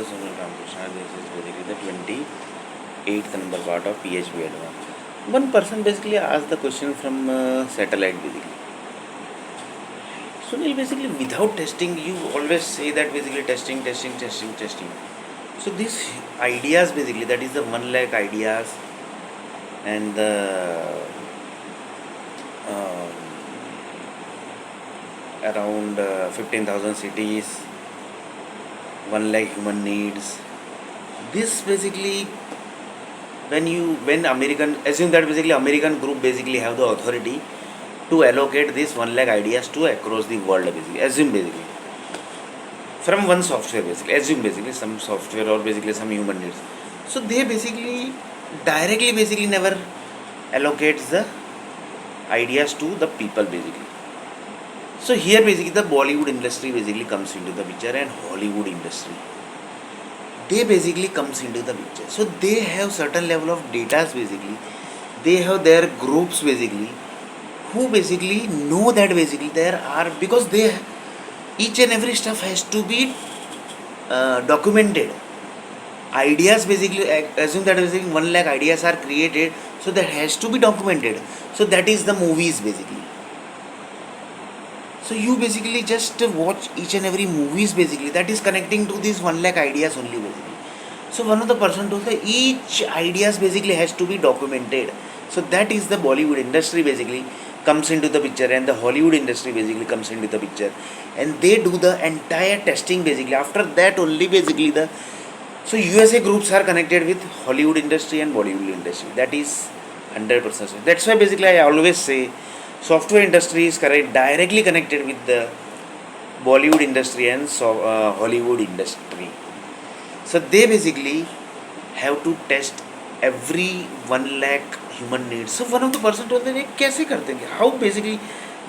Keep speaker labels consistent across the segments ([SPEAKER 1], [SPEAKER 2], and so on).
[SPEAKER 1] Sunil Ramakrishna. This is basically the 28th number part of PHP Advance. One person basically asked the question from satellite basically. Sunil, basically without testing, you always say that basically testing. So these ideas basically, that is the 1 lakh ideas and the around 15,000 cities, 1 lakh human needs. This basically, when American, assume that basically American group basically have the authority to allocate this 1 lakh ideas to across the world basically. Assume basically from one software basically. Assume basically some software or basically some human needs. So they basically directly basically never allocates the ideas to the people basically. So here basically the Bollywood industry basically comes into the picture and Hollywood industry. They basically comes into the picture. So they have certain level of data basically. They have their groups basically who basically know that basically there are, because they each and every stuff has to be documented. Ideas basically, assume that basically 1 lakh ideas are created, so that has to be documented. So that is the movies basically. So you basically just watch each and every movies basically, that is connecting to these 1 lakh ideas only basically. So one of the person told that each ideas basically has to be documented. So that is the Bollywood industry basically comes into the picture, and the Hollywood industry basically comes into the picture, and they do the entire testing basically. After that only basically the, so USA groups are connected with Hollywood industry and Bollywood industry. That is 100%. That's why basically I always say software industry is directly connected with the Bollywood industry and Hollywood industry. So they basically have to test every 1 lakh human needs. So one of the person told them, कैसे करते हैं? How basically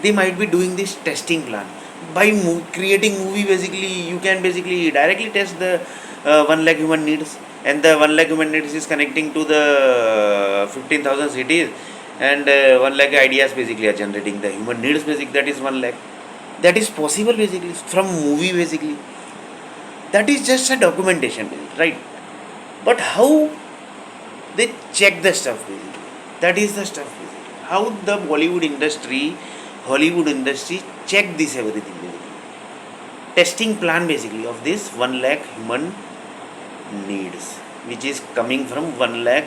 [SPEAKER 1] they might be doing this testing plan? By creating movie basically, you can basically directly test the 1 lakh human needs, and the 1 lakh human needs is connecting to the 15,000 cities, and 1 lakh ideas basically are generating the human needs basically, that is 1 lakh. That is possible basically from movie basically. That is just a documentation basically, right? But how they check the stuff basically, that is the stuff basically. How the Bollywood industry, Hollywood industry check this everything basically. Testing plan basically of this 1 lakh human needs, which is coming from 1 lakh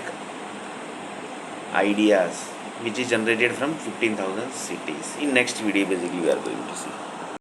[SPEAKER 1] ideas, which is generated from 15,000 cities. In next video basically we are going to see.